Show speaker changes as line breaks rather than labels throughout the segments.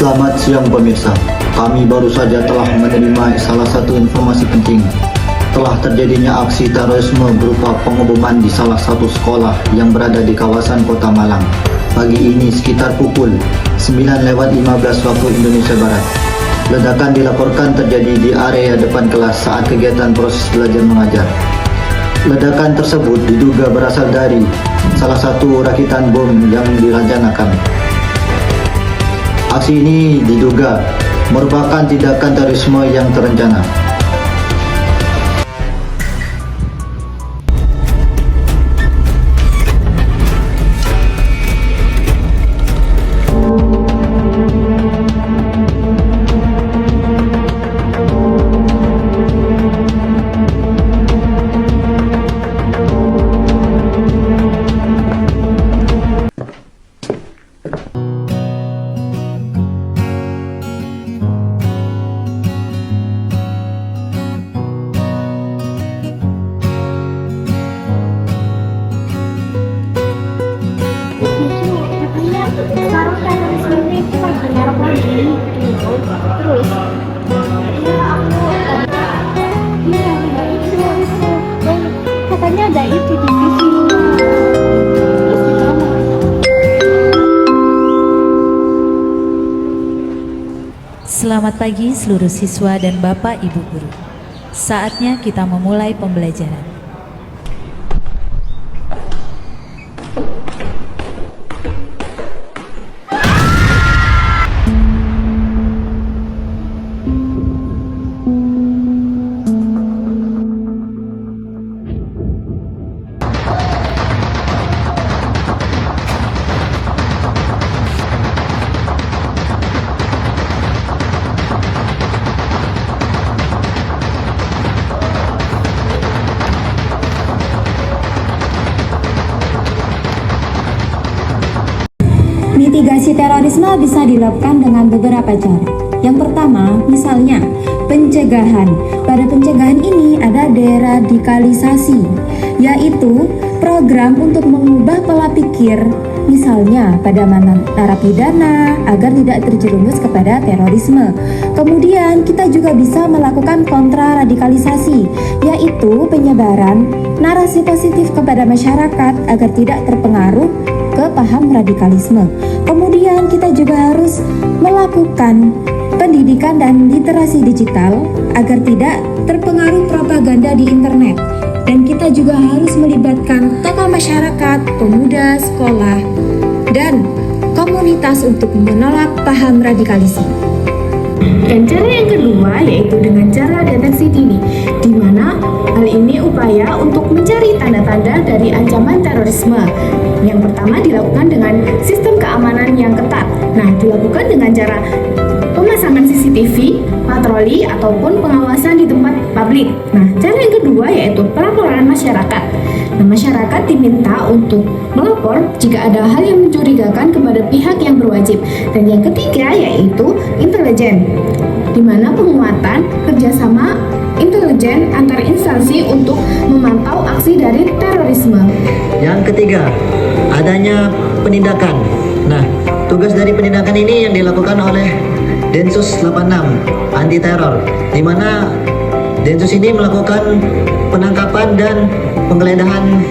Selamat siang pemirsa, kami baru saja telah menerima salah satu informasi penting. Telah terjadinya aksi terorisme berupa pengeboman di salah satu sekolah yang berada di kawasan Kota Malang. Pagi ini sekitar pukul 9:15 waktu Indonesia Barat. Ledakan dilaporkan terjadi di area depan kelas saat kegiatan proses belajar mengajar. Ledakan tersebut diduga berasal dari salah satu rakitan bom yang direncanakan. Aksi ini diduga merupakan tindakan terorisme yang terencana.
Sekarang terorisme ini kita berharap lagi gitu. Terus dan katanya ada itu di TV.
Selamat pagi seluruh siswa dan Bapak Ibu Guru. Saatnya kita memulai pembelajaran.
Mitigasi terorisme bisa dilakukan dengan beberapa cara. Yang pertama, misalnya pencegahan. Pada pencegahan ini ada deradikalisasi, yaitu program untuk mengubah pola pikir, misalnya pada mantan narapidana agar tidak terjerumus kepada terorisme. Kemudian kita juga bisa melakukan kontraradikalisasi, yaitu penyebaran narasi positif kepada masyarakat agar tidak terpengaruh ke paham radikalisme. Kemudian kita juga harus melakukan pendidikan dan literasi digital agar tidak terpengaruh propaganda di internet. Dan kita juga harus melibatkan tokoh masyarakat, pemuda, sekolah, dan komunitas untuk menolak paham radikalisme. Dan cara yang kedua yaitu dengan cara deteksi dini, di mana hal ini upaya untuk mencari tanda-tanda dari ancaman terorisme. Yang pertama dilakukan dengan sistem keamanan yang ketat. Nah, dilakukan dengan cara pemasangan CCTV, patroli, ataupun pengawasan di tempat publik. Nah, cara yang kedua yaitu pelaporan masyarakat. Nah, masyarakat diminta untuk melapor jika ada hal yang mencurigakan kepada pihak yang berwajib. Dan yang ketiga yaitu intelijen, di mana penguatan kerjasama intelijen antar instansi untuk memantau aksi dari terorisme.
Yang ketiga, adanya penindakan. Nah, tugas dari penindakan ini yang dilakukan oleh Densus 86 anti teror, di mana Densus ini melakukan penangkapan dan penggeledahan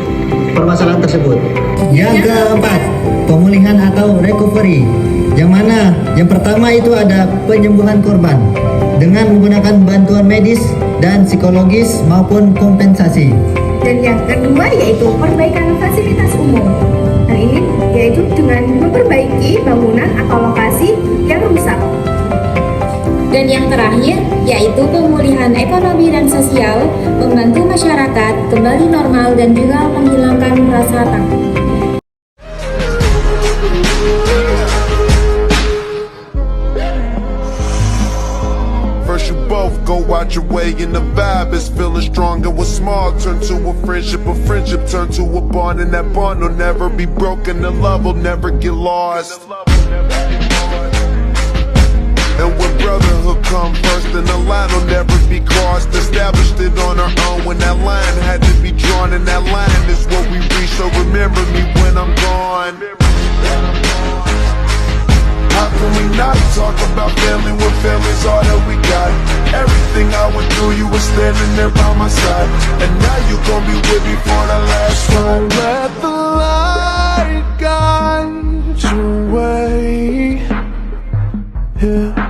permasalahan tersebut. Yang keempat, pemulihan atau recovery, yang mana yang pertama itu ada penyembuhan korban dengan menggunakan bantuan medis dan psikologis maupun kompensasi.
Dan yang kedua yaitu perbaikan fasilitas umum. Hal ini yaitu dengan memperbaiki bangunan atau lokasi yang rusak. Dan yang terakhir yaitu pemulihan ekonomi dan sosial, membantu masyarakat kembali normal dan juga menghilangkan rasa takut.
First you both go out your way and the vibe is feeling strong. And what's small turn to a friendship turn to a bond. And that bond will never be broken, the love will never get lost. And when brotherhood come first, then the line will never be crossed. Established it on our own when that line had to be drawn. And that line is what we reach, so remember me when I'm gone. How can we not talk talk about family when family's all that we got. Everything I went through, you were standing there by my side. And now you gon' be with me for the last ride. Let the light guide your way. Yeah.